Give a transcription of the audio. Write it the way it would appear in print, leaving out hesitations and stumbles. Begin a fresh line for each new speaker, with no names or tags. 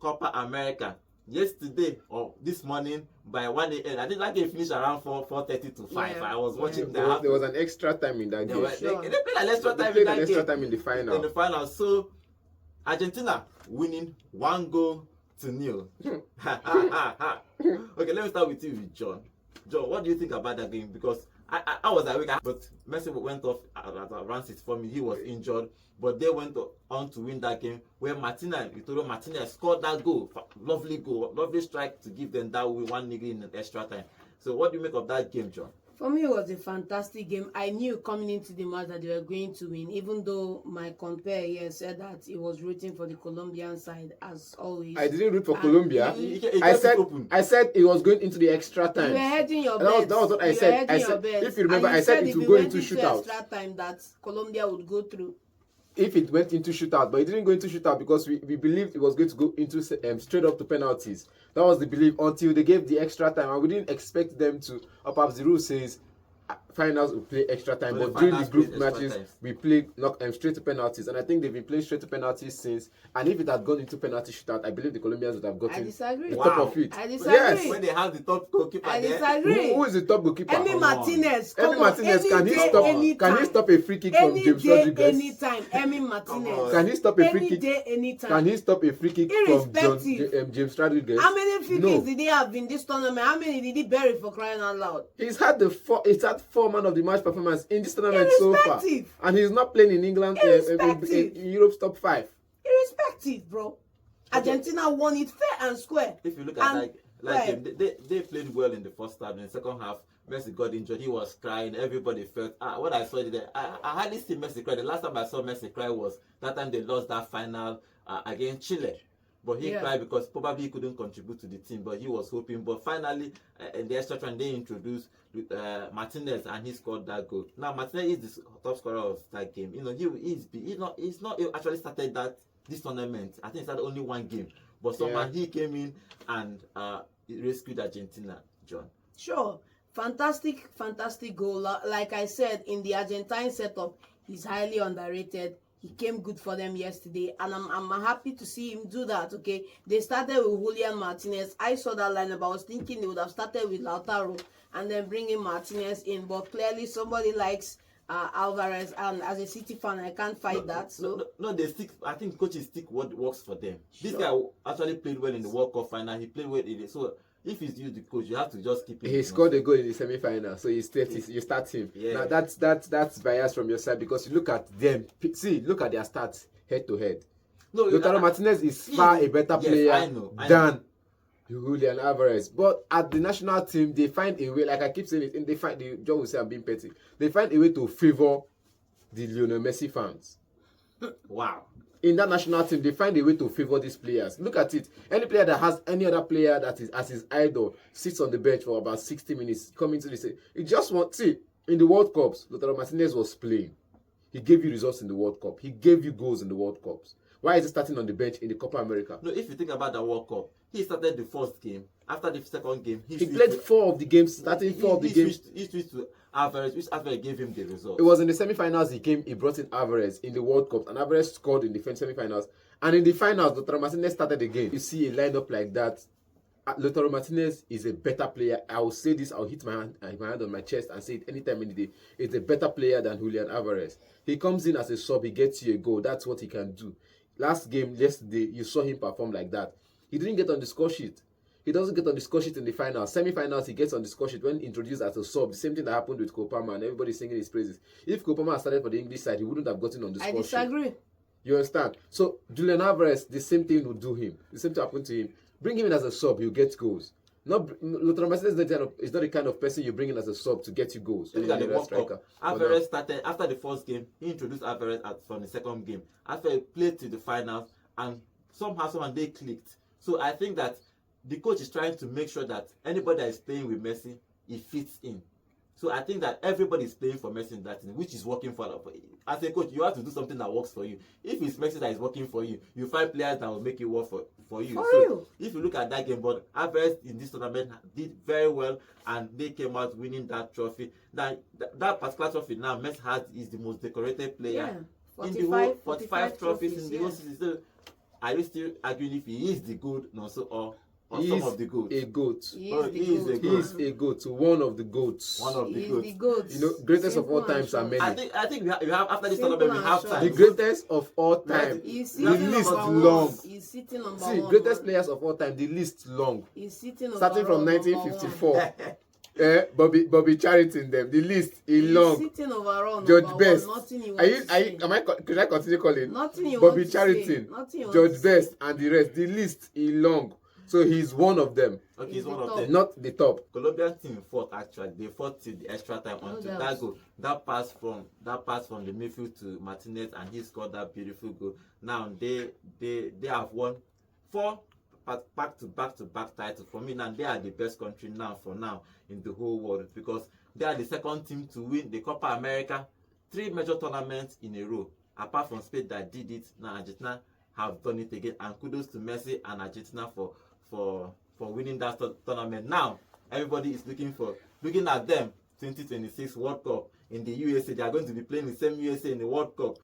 Copa America yesterday or this morning by 1 a.m. I think that game finished around 4:30 to 5.
Yeah.
I was watching
There was an extra time in that game.
Sure.
They played an extra time
They
in
played an
that
extra
game.
time in the final.
In the final. So Argentina winning 1-0. Okay, let me start with you, with John. John, what do you think about that game? Because I was awake, but Messi went off at around 64 minutes. He was injured, but they went on to win that game where Lautaro Martinez scored that goal, lovely strike to give them that win 1-0 in an extra time. So what do you make of that game, John?
For me, it was a fantastic game. I knew coming into the match that they were going to win, even though my compare here said that he was rooting for the Colombian side, as always.
I didn't root for Colombia.
I
I said it was going into the extra time.
You were hedging your bets.
That was what I said. If you remember, I said it would go into shootout.
Extra time that Colombia would go through.
If it went into shootout, but it didn't go into shootout because we believed it was going to go into straight up to penalties. That was the belief until they gave the extra time, and we didn't expect them to. Perhaps the rule says finals will play extra time, but during the group matches we play straight to penalties, and I think they've been playing straight to penalties since. And if it had gone into penalty shootout, I believe the Colombians would have gotten the top of it.
I disagree.
Yes.
When they have the top goalkeeper,
I disagree.
Who is the top goalkeeper?
Emi Martinez.
Emi Martinez, can he stop a free kick from James
Rodriguez?
Rodriguez?
Anytime, Emi Martinez.
Can he stop a free kick?
Any day, anytime.
Can he stop a free kick from James Rodriguez?
How many free kicks did he have in this tournament? How many did he bury, for crying out loud?
He's had 4 man of the match performance in this tournament so far, and he's not playing in England in Europe's top 5.
Irrespective, bro. Argentina won it fair and square.
If you look at they played well in the first half. In the second half, Messi got injured. He was crying. Everybody felt. What I saw there, I hardly see Messi cry. The last time I saw Messi cry was that time they lost that final against Chile. But he cried because probably he couldn't contribute to the team. But he was hoping. But finally, in the extra time, they introduced Martinez, and he scored that goal. Now Martinez is the top scorer of that game. You know, he's not actually started this tournament. I think he started only one game. But somehow he came in and rescued Argentina. John.
Sure, fantastic goal. Like I said, in the Argentine setup, he's highly underrated. He came good for them yesterday, and I'm happy to see him do that. Okay, they started with Julian Martinez. I saw that lineup. I was thinking they would have started with Lautaro and then bringing Martinez in, but clearly somebody likes Alvarez, and as a City fan, I can't fight that. So
they stick. I think coaches stick what works for them. Sure. This guy actually played well in the World Cup final. He played well in it. So if he's you, the coach, you have to just keep him.
He scored a goal in the semi-final, so you start him. Yeah. Now that's bias from your side, because you look at them. Look at their stats head to head. No, Lautaro Martinez is far a better player than Julian Alvarez. But at the national team, they find a way. Like I keep saying it, John will say I'm being petty. They find a way to favor the Lionel Messi fans.
Wow.
In that national team, they find a way to favor these players. Look at it. Any player that has any other player that is as his idol sits on the bench for about 60 minutes, coming to the stage. He just in the World Cups, Lautaro Martinez was playing. He gave you results in the World Cup. He gave you goals in the World Cups. Why is he starting on the bench in the Copa America?
No, if you think about the World Cup, he started the first game. After the second game, he
played 4 of the games, starting 4 of the games.
He switched to Alvarez, which Alvarez gave him the result.
It was in the semi-finals he brought in Alvarez in the World Cup, and Alvarez scored in the semi-finals. And in the finals, Lautaro Martinez started again. You see a lineup like that. Lautaro Martinez is a better player. I will say this, I'll hit my hand on my chest and say it anytime, any day. He's a better player than Julian Alvarez. He comes in as a sub, he gets you a goal. That's what he can do. Last game, yesterday, you saw him perform like that. He didn't get on the score sheet. He doesn't get on the score sheet in the finals. Semi-finals, he gets on the score sheet when introduced as a sub. The same thing that happened with Kopama, and everybody's singing his praises. If Kopama had started for the English side, he wouldn't have gotten on the score sheet.
I disagree.
You understand? So, Julian Alvarez, the same thing would do him. The same thing happened to him. Bring him in as a sub, he'll get goals. Lautaro Martinez is not the kind of person you bring in as a sub to get you goals.
Look at the World Cup. Alvarez started after the first game. He introduced Alvarez from the second game. After he played to the finals, and somehow they clicked. So I think that the coach is trying to make sure that anybody that is playing with Messi, he fits in. So I think that everybody is playing for Messi in that team, which is working for you. As a coach, you have to do something that works for you. If it's Messi that is working for you, you find players that will make it work for you. If you look at that game, but Alvarez in this tournament did very well, and they came out winning that trophy. That particular trophy now, Messi is the most decorated player in the whole 45 trophies in the whole season. So are you still arguing if he is the good also or
He
some
is
of the good?
a goat.
He
Oh,
is the
he is
goat.
a
He is a goat. One of the goats.
One of
He
the
is
good.
the goat.
You know, greatest of all
Simple and
times are
short.
many.
I think we have after this
Simple
tournament we
and
have
short.
time.
The greatest of all
Right.
time.
He's
The
sitting
list
number
long.
one. He's sitting number
See,
one.
greatest
man.
players of all time. The list long.
He's sitting
Starting from
overall number
1954. Bobby Charlton them. The list is
one.
long.
He's sitting overall
George
number
Best.
one. Nothing you
Are
want
you?
to
Are
say.
you? Could I continue calling?
Nothing you
Bobby
want to say.
Charlton,
Nothing you want
George
to say.
Best, and the rest. The list is long. So he's one of them,
Okay,
He's
he's one
the
of
top.
them.
not the top.
Colombian team fought actually. They fought till the extra time
No
until
doubt.
that goal. That pass from the midfield to Martinez, and he scored that beautiful goal. Now they have won 4 back to back titles. For me now, they are the best country now for now in the whole world because they are the second team to win the Copa America 3 major tournaments in a row. Apart from Spain that did it, now Argentina have done it again. And kudos to Messi and Argentina for winning that tournament. Now everybody is looking at them 2026 World Cup in the USA. They are going to be playing the same USA in the World Cup.